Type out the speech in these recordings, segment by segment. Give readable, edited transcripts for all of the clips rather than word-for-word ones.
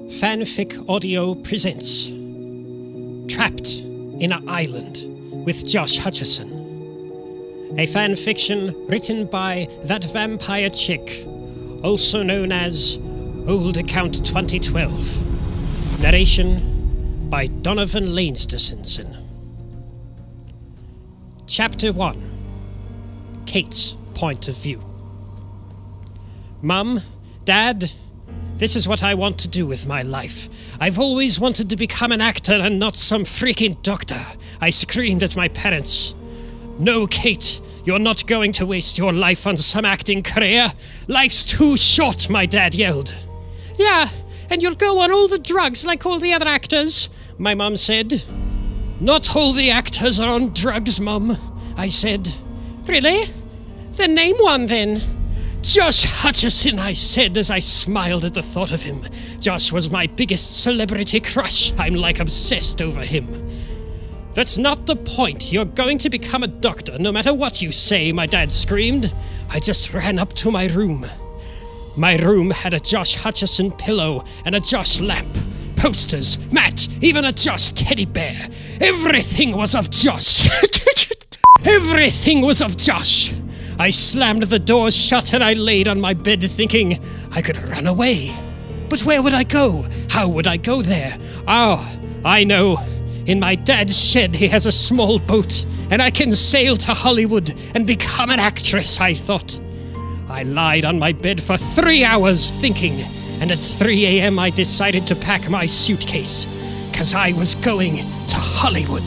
Fanfic Audio presents Trapped in an Island with Josh Hutcherson. A fanfiction written by ThatVampireChick, also known as Old Account 2012. Narration by Donovan Lainsterson. Chapter 1. Kate's Point of View. Mum, Dad, this is what I want to do with my life. I've always wanted to become an actor and not some freaking doctor. I screamed at my parents. No, Kate, you're not going to waste your life on some acting career. Life's too short, my dad yelled. Yeah, and you'll go on all the drugs like all the other actors, my mum said. Not all the actors are on drugs, Mum, I said. Really? Then name one then. Josh Hutcherson, I said as I smiled at the thought of him. Josh was my biggest celebrity crush. I'm like obsessed over him. That's not the point. You're going to become a doctor no matter what you say, my dad screamed. I just ran up to my room. My room had a Josh Hutcherson pillow and a Josh lamp, posters, mat, even a Josh teddy bear. Everything was of Josh. Everything was of Josh. I slammed the doors shut and I laid on my bed thinking I could run away. But where would I go? How would I go there? Oh, I know. In my dad's shed he has a small boat and I can sail to Hollywood and become an actress, I thought. I lied on my bed for 3 hours thinking, and at 3 a.m. I decided to pack my suitcase, 'cause I was going to Hollywood.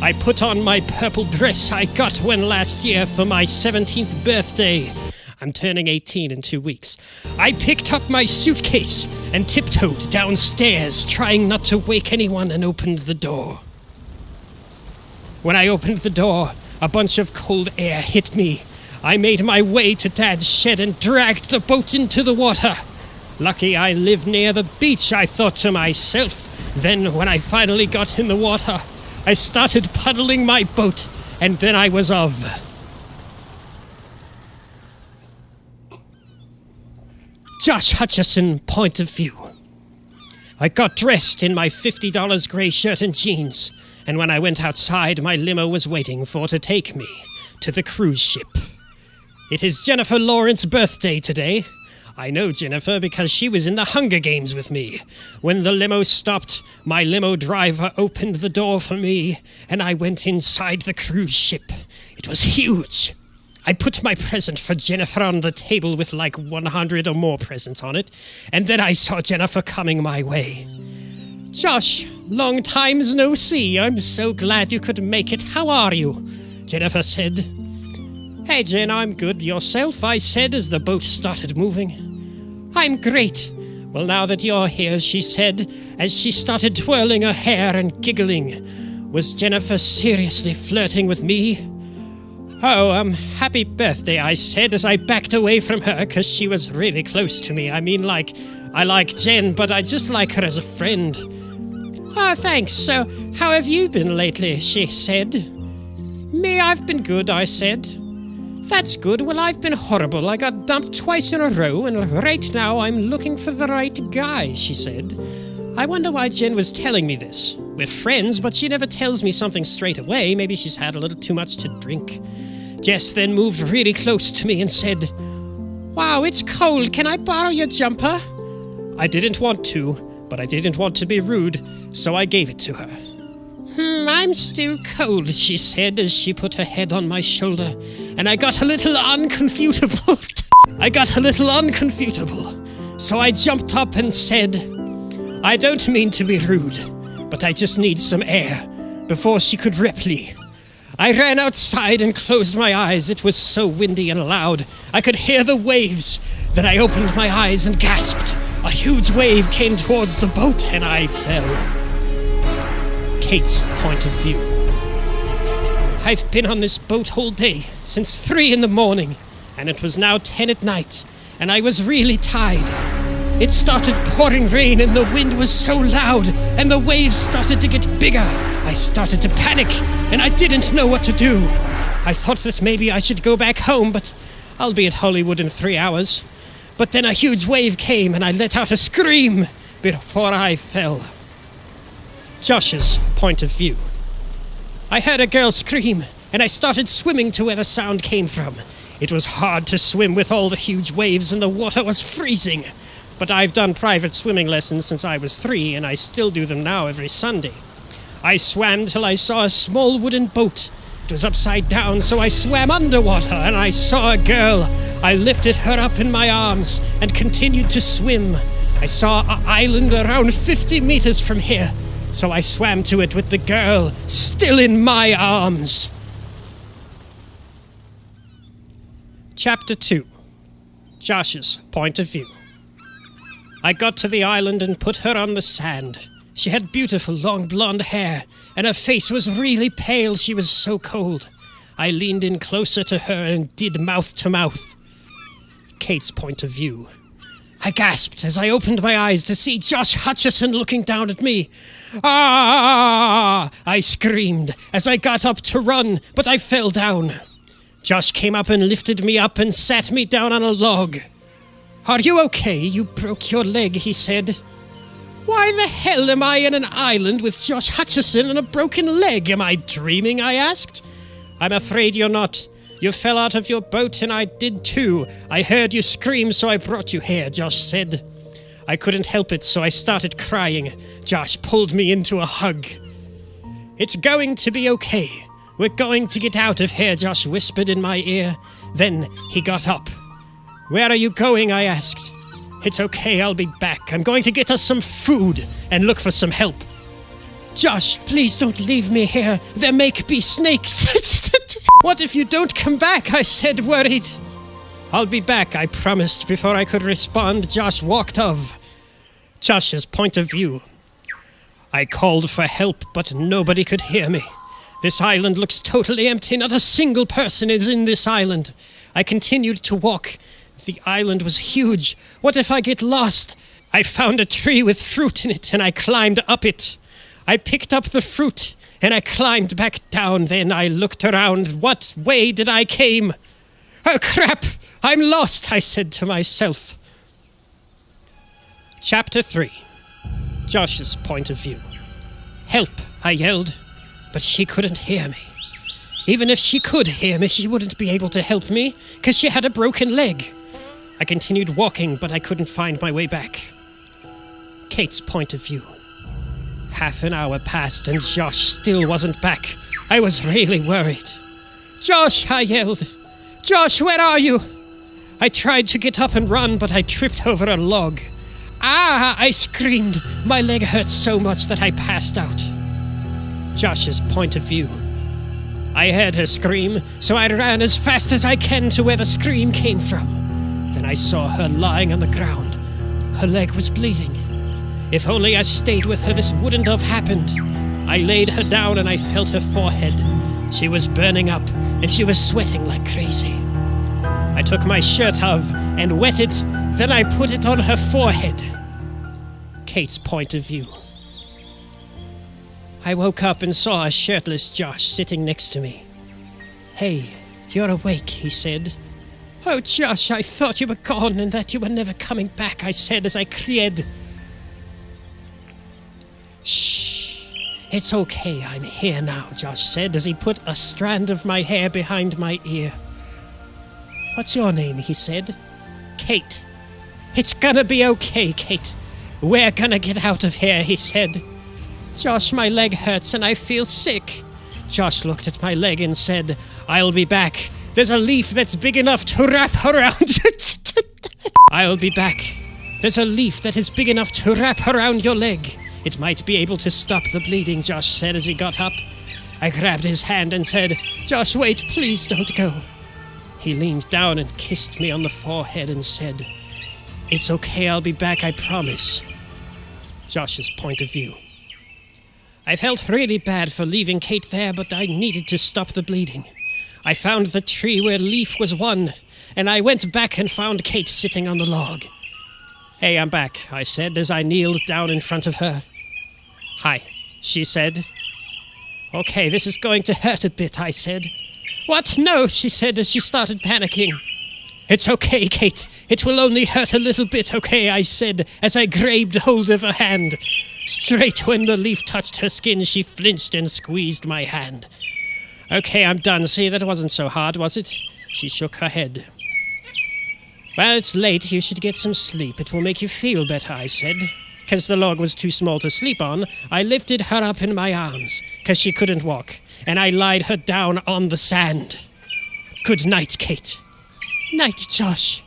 I put on my purple dress I got when last year for my 17th birthday. I'm turning 18 in 2 weeks. I picked up my suitcase and tiptoed downstairs, trying not to wake anyone, and opened the door. When I opened the door, a bunch of cold air hit me. I made my way to Dad's shed and dragged the boat into the water. Lucky I live near the beach, I thought to myself. Then when I finally got in the water, I started puddling my boat, and then I was of. Josh Hutcherson point of view. I got dressed in my $50 grey shirt and jeans, and when I went outside, my limo was waiting to take me to the cruise ship. It is Jennifer Lawrence's birthday today. I know Jennifer because she was in the Hunger Games with me. When the limo stopped, my limo driver opened the door for me, and I went inside the cruise ship. It was huge. I put my present for Jennifer on the table with like 100 or more presents on it, and then I saw Jennifer coming my way. Josh, long times no see. I'm so glad you could make it. How are you? Jennifer said. Hey, Jen, I'm good. Yourself? I said as the boat started moving. I'm great. Well, now that you're here, she said, as she started twirling her hair and giggling. Was Jennifer seriously flirting with me? Oh, happy birthday, I said as I backed away from her because she was really close to me. I mean, I like Jen, but I just like her as a friend. Oh, thanks. So, how have you been lately? She said. Me, I've been good, I said. That's good. Well, I've been horrible. I got dumped twice in a row, and right now I'm looking for the right guy, she said. I wonder why Jen was telling me this. We're friends, but she never tells me something straight away. Maybe she's had a little too much to drink. Jess then moved really close to me and said, Wow, it's cold. Can I borrow your jumper? I didn't want to, but I didn't want to be rude, so I gave it to her. I'm still cold, she said as she put her head on my shoulder, and I got a little unconfutable. So I jumped up and said, I don't mean to be rude, but I just need some air, before she could rip me. I ran outside and closed my eyes. It was so windy and loud. I could hear the waves. Then I opened my eyes and gasped. A huge wave came towards the boat and I fell. Kate's point of view. I've been on this boat all day, since 3 in the morning, and it was now 10 at night, and I was really tired. It started pouring rain and the wind was so loud, and the waves started to get bigger. I started to panic, and I didn't know what to do. I thought that maybe I should go back home, but I'll be at Hollywood in 3 hours. But then a huge wave came, and I let out a scream, before I fell. Josh's point of view. I heard a girl scream, and I started swimming to where the sound came from. It was hard to swim with all the huge waves and the water was freezing. But I've done private swimming lessons since I was 3, and I still do them now every Sunday. I swam till I saw a small wooden boat. It was upside down, so I swam underwater, and I saw a girl. I lifted her up in my arms and continued to swim. I saw an island around 50 meters from here, so I swam to it with the girl still in my arms. Chapter 2. Josh's point of view. I got to the island and put her on the sand. She had beautiful long blonde hair, and her face was really pale. She was so cold. I leaned in closer to her and did mouth to mouth. Kate's point of view. I gasped as I opened my eyes to see Josh Hutcherson looking down at me. "Ah!" I screamed as I got up to run, but I fell down. Josh came up and lifted me up and sat me down on a log. "Are you okay? You broke your leg," he said. "Why the hell am I in an island with Josh Hutcherson and a broken leg? Am I dreaming?" I asked. "I'm afraid you're not. You fell out of your boat and I did too. I heard you scream, so I brought you here," Josh said. I couldn't help it, so I started crying. Josh pulled me into a hug. "It's going to be okay. We're going to get out of here," Josh whispered in my ear. Then he got up. "Where are you going?" I asked. "It's okay, I'll be back. I'm going to get us some food and look for some help." "Josh, please don't leave me here. There may be snakes." "What if you don't come back?" I said, worried. "I'll be back," I promised. Before I could respond, Josh walked off. Josh's point of view. I called for help, but nobody could hear me. This island looks totally empty. Not a single person is in this island. I continued to walk. The island was huge. What if I get lost? I found a tree with fruit in it, and I climbed up it. I picked up the fruit, and I climbed back down. Then I looked around. What way did I came? "Oh, crap! I'm lost," I said to myself. Chapter 3. Josh's point of view. "Help," I yelled, but she couldn't hear me. Even if she could hear me, she wouldn't be able to help me, because she had a broken leg. I continued walking, but I couldn't find my way back. Kate's point of view. Half an hour passed, and Josh still wasn't back. I was really worried. "Josh," I yelled. "Josh, where are you?" I tried to get up and run, but I tripped over a log. "Ah!" I screamed. My leg hurt so much that I passed out. Josh's point of view. I heard her scream, so I ran as fast as I can to where the scream came from. Then I saw her lying on the ground. Her leg was bleeding. If only I stayed with her, this wouldn't have happened. I laid her down and I felt her forehead. She was burning up, and she was sweating like crazy. I took my shirt off and wet it, then I put it on her forehead. Kate's point of view. I woke up and saw a shirtless Josh sitting next to me. "Hey, you're awake," he said. "Oh, Josh, I thought you were gone and that you were never coming back," I said as I cried. "Shh, it's okay, I'm here now," Josh said as he put a strand of my hair behind my ear. "What's your name?" he said. "Kate." "It's gonna be okay, Kate. We're gonna get out of here," he said. "Josh, my leg hurts and I feel sick." Josh looked at my leg and said, "I'll be back. There's a leaf that's big enough to wrap around." "I'll be back. There's a leaf that is big enough to wrap around your leg. It might be able to stop the bleeding," Josh said as he got up. I grabbed his hand and said, "Josh, wait, please don't go." He leaned down and kissed me on the forehead and said, "It's okay, I'll be back, I promise." Josh's point of view. I felt really bad for leaving Kate there, but I needed to stop the bleeding. I found the tree where leaf was one, and I went back and found Kate sitting on the log. "Hey, I'm back," I said as I kneeled down in front of her. "Hi," she said. "Okay, this is going to hurt a bit," I said. "What? No," she said as she started panicking. "It's okay, Kate. It will only hurt a little bit, okay, I said, as I grabbed hold of her hand. Straight when the leaf touched her skin, she flinched and squeezed my hand. Okay, I'm done. See, that wasn't so hard, was it? She shook her head. Well, it's late. You should get some sleep. It will make you feel better, I said. Because the log was too small to sleep on, I lifted her up in my arms, because she couldn't walk, and I lied her down on the sand. Good night, Kate. Night, Josh.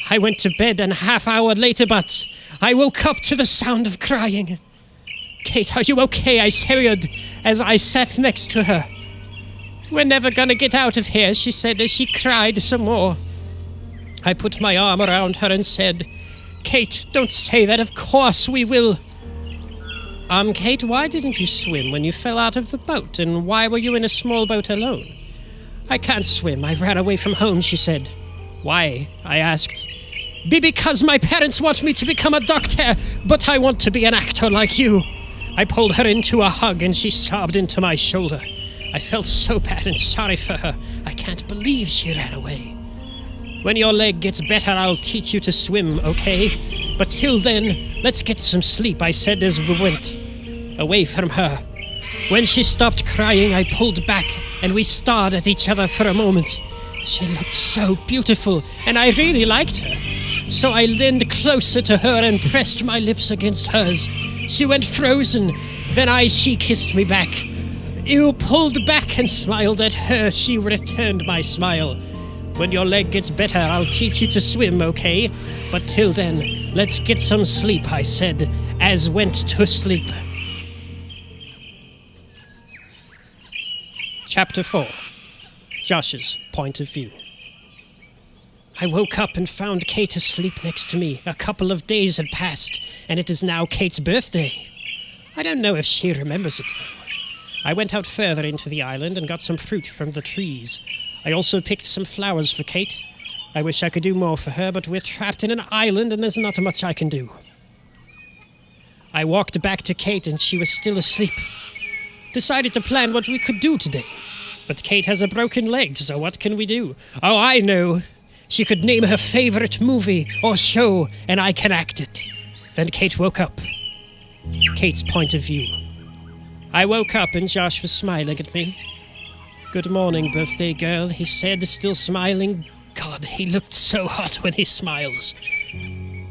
I went to bed an half-hour later, but I woke up to the sound of crying. Kate, are you okay? I said as I sat next to her. We're never gonna get out of here, she said as she cried some more. I put my arm around her and said, Kate, don't say that, of course we will. Kate, why didn't you swim when you fell out of the boat, and why were you in a small boat alone? I can't swim, I ran away from home, she said. Why? I asked. Because my parents want me to become a doctor, but I want to be an actor like you. I pulled her into a hug and she sobbed into my shoulder. I felt so bad and sorry for her. I can't believe she ran away. When your leg gets better, I'll teach you to swim, okay? But till then, let's get some sleep, I said as we went away from her. When she stopped crying, I pulled back and we stared at each other for a moment. She looked so beautiful and I really liked her. So I leaned closer to her and pressed my lips against hers. She went frozen. Then she kissed me back. You pulled back and smiled at her. She returned my smile. When your leg gets better, I'll teach you to swim, okay? But till then, let's get some sleep, I said, as went to sleep. Chapter 4. Josh's point of view. I woke up and found Kate asleep next to me. A couple of days had passed, and it is now Kate's birthday. I don't know if she remembers it, though. I went out further into the island and got some fruit from the trees. I also picked some flowers for Kate. I wish I could do more for her, but we're trapped in an island and there's not much I can do. I walked back to Kate and she was still asleep. Decided to plan what we could do today. But Kate has a broken leg, so what can we do? Oh, I know. She could name her favorite movie or show, and I can act it. Then Kate woke up. Kate's point of view. I woke up and Josh was smiling at me. Good morning, birthday girl, he said, still smiling. God, he looked so hot when he smiles.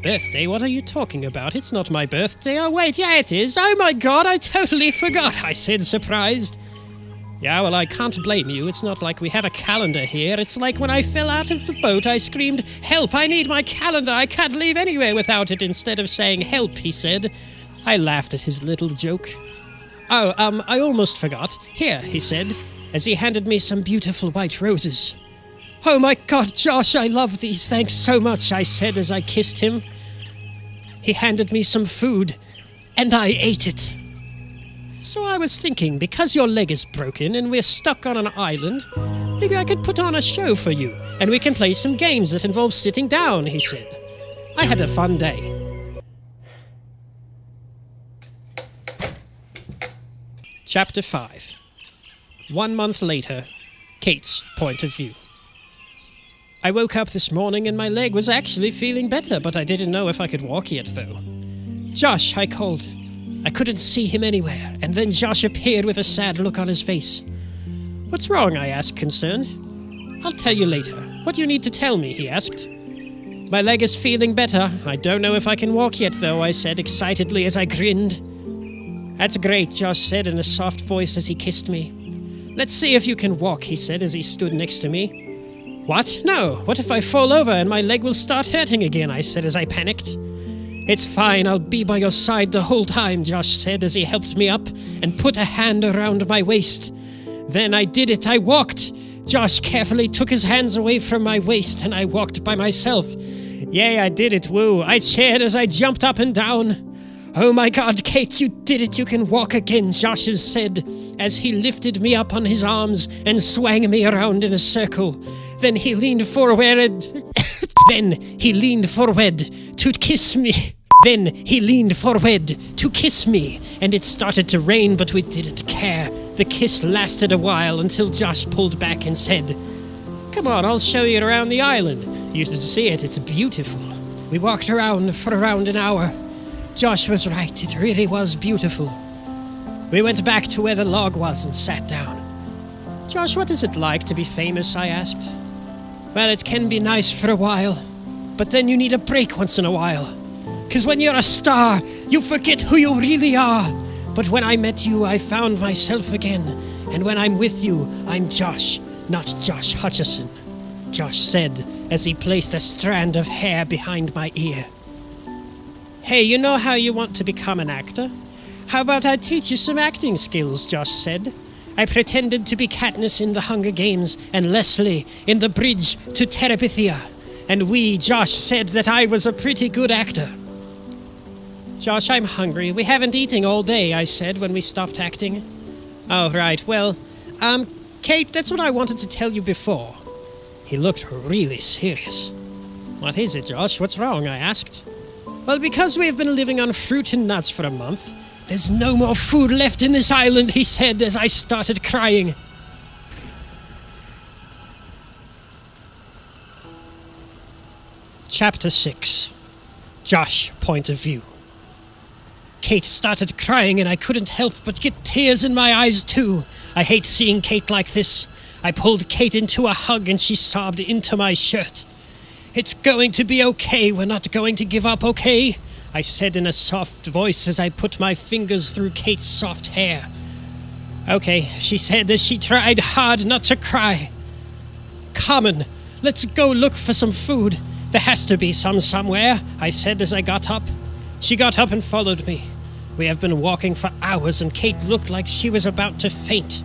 Birthday? What are you talking about? It's not my birthday. Oh, wait, yeah, it is. Oh, my God, I totally forgot, I said, surprised. Yeah, well, I can't blame you. It's not like we have a calendar here. It's like when I fell out of the boat, I screamed, help, I need my calendar. I can't leave anywhere without it, instead of saying help, he said. I laughed at his little joke. Oh, I almost forgot. Here, he said, as he handed me some beautiful white roses. Oh my God, Josh, I love these. Thanks so much, I said as I kissed him. He handed me some food, and I ate it. So I was thinking, because your leg is broken and we're stuck on an island, maybe I could put on a show for you, and we can play some games that involve sitting down, he said. I had a fun day. Chapter 5. 1 month later, Kate's point of view. I woke up this morning and my leg was actually feeling better, but I didn't know if I could walk yet, though. Josh, I called. I couldn't see him anywhere, and then Josh appeared with a sad look on his face. What's wrong? I asked, concerned. I'll tell you later. What do you need to tell me? He asked. My leg is feeling better. I don't know if I can walk yet, though, I said excitedly as I grinned. That's great, Josh said in a soft voice as he kissed me. Let's see if you can walk, he said as he stood next to me. What? No. What if I fall over and my leg will start hurting again, I said as I panicked. It's fine, I'll be by your side the whole time, Josh said as he helped me up and put a hand around my waist. Then I did it, I walked. Josh carefully took his hands away from my waist and I walked by myself. Yay, I did it, woo. I cheered as I jumped up and down. Oh my God, Kate, you did it, you can walk again, Josh said as he lifted me up on his arms and swung me around in a circle. Then he leaned forward to kiss me. And it started to rain, but we didn't care. The kiss lasted a while until Josh pulled back and said, Come on, I'll show you around the island. You should see it, it's beautiful. We walked around for around an hour. Josh was right, it really was beautiful. We went back to where the log was and sat down. Josh, what is it like to be famous, I asked. Well, it can be nice for a while, but then you need a break once in a while. 'Cause when you're a star, you forget who you really are. But when I met you, I found myself again. And when I'm with you, I'm Josh, not Josh Hutcherson, Josh said as he placed a strand of hair behind my ear. Hey, you know how you want to become an actor? How about I teach you some acting skills, Josh said. I pretended to be Katniss in the Hunger Games and Leslie in The Bridge to Terabithia. And Josh said that I was a pretty good actor. Josh, I'm hungry. We haven't eaten all day, I said when we stopped acting. Oh, right. Well, Kate, that's what I wanted to tell you before. He looked really serious. What is it, Josh? What's wrong? I asked. Well, because we've been living on fruit and nuts for a month, there's no more food left in this island, he said as I started crying. Chapter 6. Josh, point of view. Kate started crying and I couldn't help but get tears in my eyes too. I hate seeing Kate like this. I pulled Kate into a hug and she sobbed into my shirt. It's going to be okay. We're not going to give up, okay? I said in a soft voice as I put my fingers through Kate's soft hair. Okay, she said as she tried hard not to cry. Carmen, let's go look for some food. There has to be some somewhere, I said as I got up. She got up and followed me. We have been walking for hours and Kate looked like she was about to faint.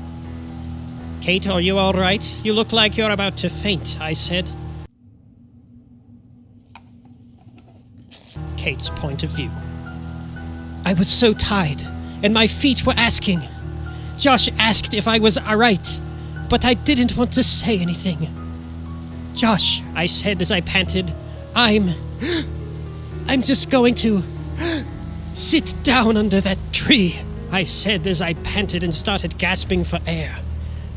Kate, are you all right? You look like you're about to faint, I said. Kate's point of view. I was so tired, and my feet were asking. Josh asked if I was alright, but I didn't want to say anything. Josh, I said as I panted, I'm just going to sit down under that tree, I said as I panted and started gasping for air.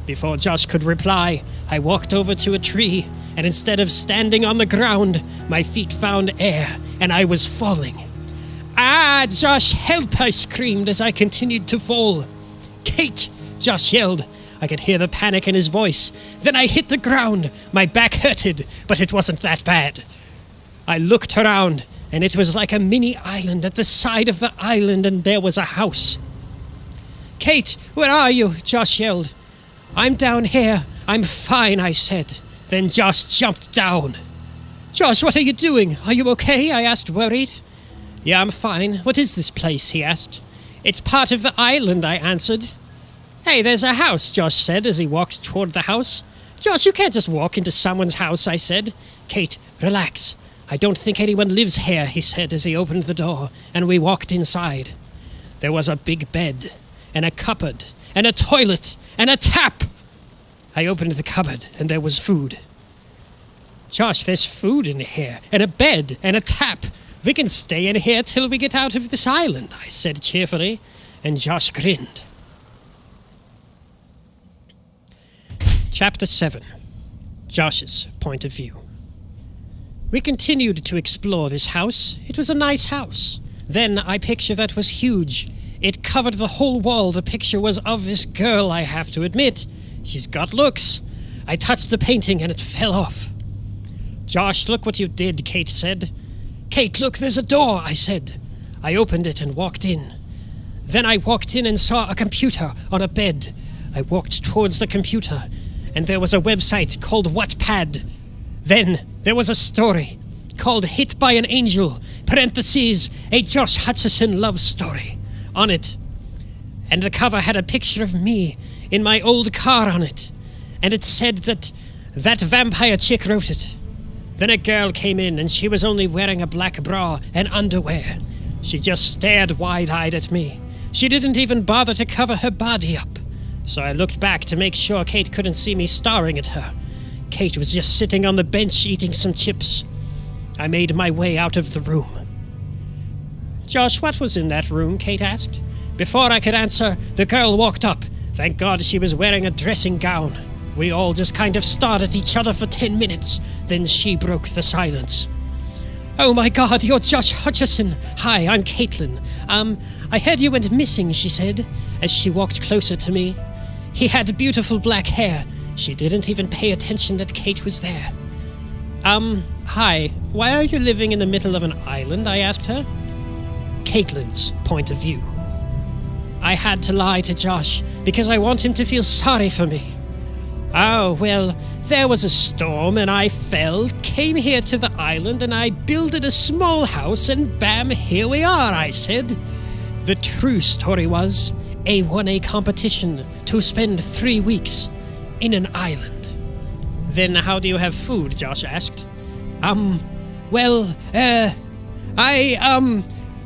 Before Josh could reply, I walked over to a tree, and instead of standing on the ground, my feet found air, and I was falling. Ah, Josh, help, I screamed as I continued to fall. Kate, Josh yelled. I could hear the panic in his voice. Then I hit the ground. My back hurted, but it wasn't that bad. I looked around, and it was like a mini island at the side of the island, and there was a house. Kate, where are you? Josh yelled. I'm down here. I'm fine, I said. Then Josh jumped down. Josh, what are you doing? Are you okay? I asked, worried. Yeah, I'm fine. What is this place? He asked. It's part of the island, I answered. Hey, there's a house, Josh said as he walked toward the house. Josh, you can't just walk into someone's house, I said. Kate, relax. I don't think anyone lives here, he said as he opened the door, and we walked inside. There was a big bed, and a cupboard, and a toilet, and a tap. I opened the cupboard, and there was food. Josh, there's food in here, and a bed, and a tap. We can stay in here till we get out of this island, I said cheerfully, and Josh grinned. Chapter 7. Josh's point of view. We continued to explore this house. It was a nice house. Then a picture that was huge. It covered the whole wall. The picture was of this girl, I have to admit. She's got looks. I touched the painting and it fell off. Josh, look what you did, Kate said. Kate, look, there's a door, I said. I opened it and walked in. Then I walked in and saw a computer on a bed. I walked towards the computer, and there was a website called Wattpad. Then there was a story called Hit by an Angel, parentheses, a Josh Hutcherson love story, on it. And the cover had a picture of me in my old car on it, and it said that ThatVampireChick wrote it. Then a girl came in, and she was only wearing a black bra and underwear. She just stared wide-eyed at me. She didn't even bother to cover her body up. So I looked back to make sure Kate couldn't see me staring at her. Kate was just sitting on the bench eating some chips. I made my way out of the room. Josh, what was in that room? Kate asked. Before I could answer, the girl walked up. Thank God she was wearing a dressing gown. We all just kind of stared at each other for 10 minutes. Then she broke the silence. "Oh my God, you're Josh Hutcherson. Hi, I'm Caitlin. I heard you went missing," she said, as she walked closer to me. "He had beautiful black hair." She didn't even pay attention that Kate was there. Hi, why are you living in the middle of an island?" I asked her. Caitlin's point of view. "I had to lie to Josh because I want him to feel sorry for me." "Oh, well, there was a storm and I fell, came here to the island and I builded a small house and bam, here we are," I said. The true story was, I won a competition to spend 3 weeks in an island. "Then how do you have food?" Josh asked. I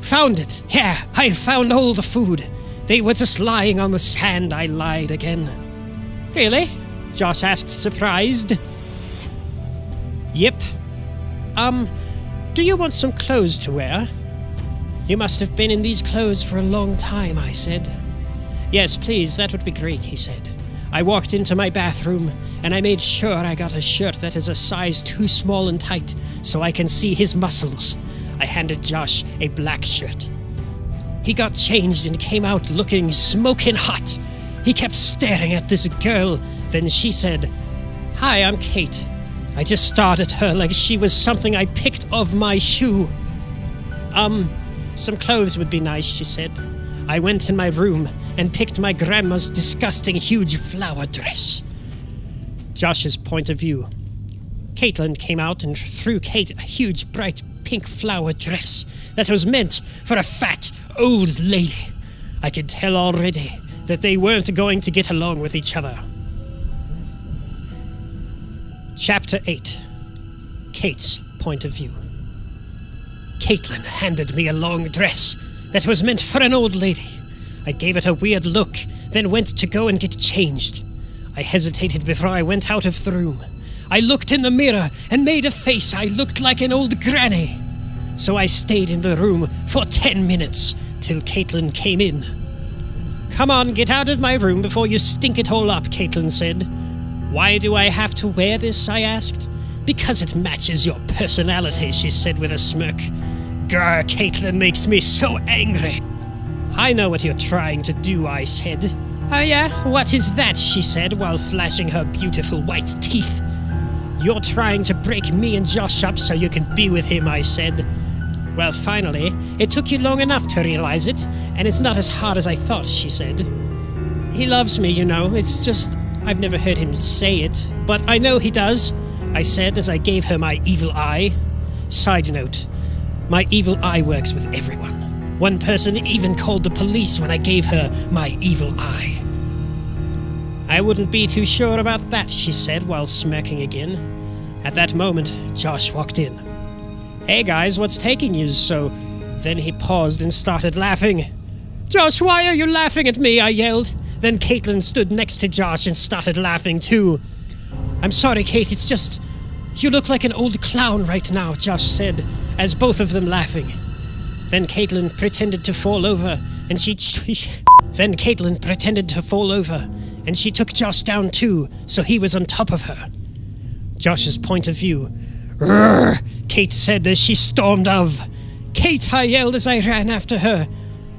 found it. Yeah, I found all the food. They were just lying on the sand." I lied again. "Really?" Josh asked, surprised. "Yep. Do you want some clothes to wear?" "You must have been in these clothes for a long time," I said. "Yes, please, that would be great," he said. I walked into my bathroom, and I made sure I got a shirt that is a size too small and tight, so I can see his muscles. I handed Josh a black shirt. He got changed and came out looking smoking hot. He kept staring at this girl. Then she said, "Hi, I'm Kate." I just stared at her like she was something I picked off my shoe. Some clothes would be nice," she said. I went in my room and picked my grandma's disgusting huge flower dress. Josh's point of view. Caitlin came out and threw Kate a huge bright pink flower dress that was meant for a fat old lady. I could tell already that they weren't going to get along with each other. Chapter 8. Kate's point of view. Caitlin handed me a long dress that was meant for an old lady. I gave it a weird look, then went to go and get changed. I hesitated before I went out of the room. I looked in the mirror and made a face I looked like an old granny. So I stayed in the room for 10 minutes till Caitlin came in. "Come on, get out of my room before you stink it all up," Caitlin said. "Why do I have to wear this?" I asked. "Because it matches your personality," she said with a smirk. "Grr, Caitlin makes me so angry." "I know what you're trying to do," I said. "Oh yeah? What is that?" she said while flashing her beautiful white teeth. "You're trying to break me and Josh up so you can be with him," I said. "Well, finally, it took you long enough to realize it, and it's not as hard as I thought," she said. "He loves me, you know. It's just, I've never heard him say it, but I know he does," I said as I gave her my evil eye. Side note, my evil eye works with everyone. One person even called the police when I gave her my evil eye. "I wouldn't be too sure about that," she said while smirking again. At that moment, Josh walked in. "Hey guys, what's taking you so?" Then he paused and started laughing. "Josh, why are you laughing at me?" I yelled. Then Caitlin stood next to Josh and started laughing too. "I'm sorry, Kate, it's just, you look like an old clown right now," Josh said, as both of them laughing. Then Caitlin pretended to fall over, and she took Josh down too, so he was on top of her. Josh's point of view. "Rrrr," Kate said as she stormed off. "Kate," I yelled as I ran after her.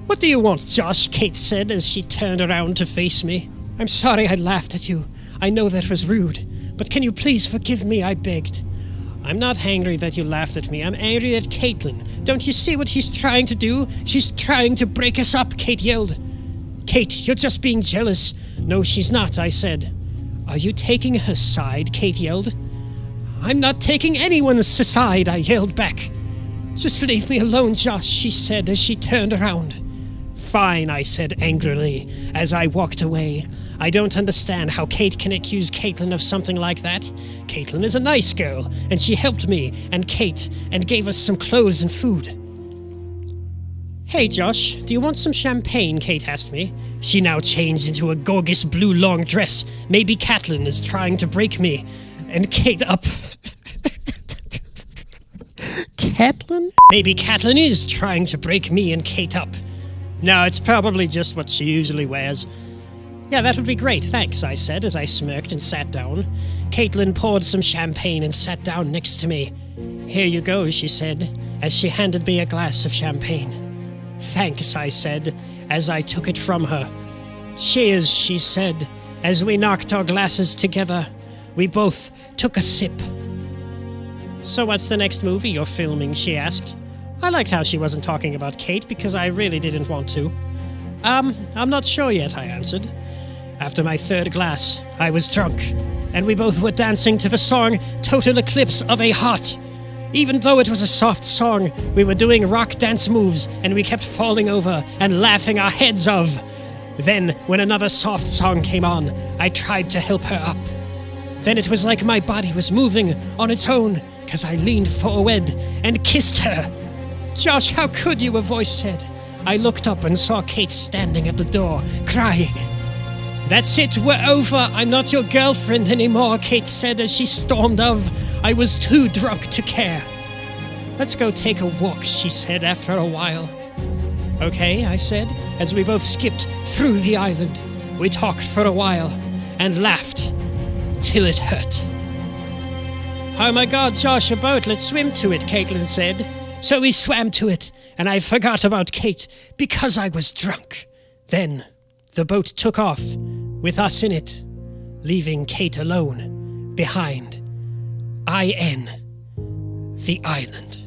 "What do you want, Josh?" Kate said as she turned around to face me. "I'm sorry I laughed at you. I know that was rude, but can you please forgive me?" I begged. "I'm not angry that you laughed at me. I'm angry at Caitlin. Don't you see what she's trying to do? She's trying to break us up," Kate yelled. "Kate, you're just being jealous." "No, she's not," I said. "Are you taking her side?" Kate yelled. "I'm not taking anyone's side," I yelled back. "Just leave me alone, Josh," she said as she turned around. "Fine," I said angrily as I walked away. I don't understand how Kate can accuse Caitlin of something like that. Caitlin is a nice girl, and she helped me and Kate and gave us some clothes and food. "Hey, Josh, do you want some champagne?" Kate asked me. She now changed into a gorgeous blue long dress. Maybe Caitlin is trying to break me and Kate up. Caitlin? Maybe Caitlin is trying to break me and Kate up. No, it's probably just what she usually wears. Yeah, that would be great, thanks, I said as I smirked and sat down. Caitlin poured some champagne and sat down next to me. Here you go, she said, as she handed me a glass of champagne. Thanks, I said, as I took it from her. Cheers, she said, as we knocked our glasses together. We both took a sip. So what's the next movie you're filming, she asked. I liked how she wasn't talking about Kate because I really didn't want to. I'm not sure yet, I answered. After my third glass, I was drunk, and we both were dancing to the song Total Eclipse of a Heart. Even though it was a soft song, we were doing rock dance moves, and we kept falling over and laughing our heads off. Then, when another soft song came on, I tried to help her up. Then it was like my body was moving on its own, because I leaned forward and kissed her. Josh, how could you? A voice said. I looked up and saw Kate standing at the door, crying. That's it, we're over. I'm not your girlfriend anymore, Kate said as she stormed off. I was too drunk to care. Let's go take a walk, she said after a while. Okay, I said, as we both skipped through the island. We talked for a while and laughed till it hurt. Oh my God, Josh, a boat, let's swim to it, Caitlin said. So we swam to it, and I forgot about Kate because I was drunk. Then the boat took off with us in it, leaving Kate alone behind. I.N. the island.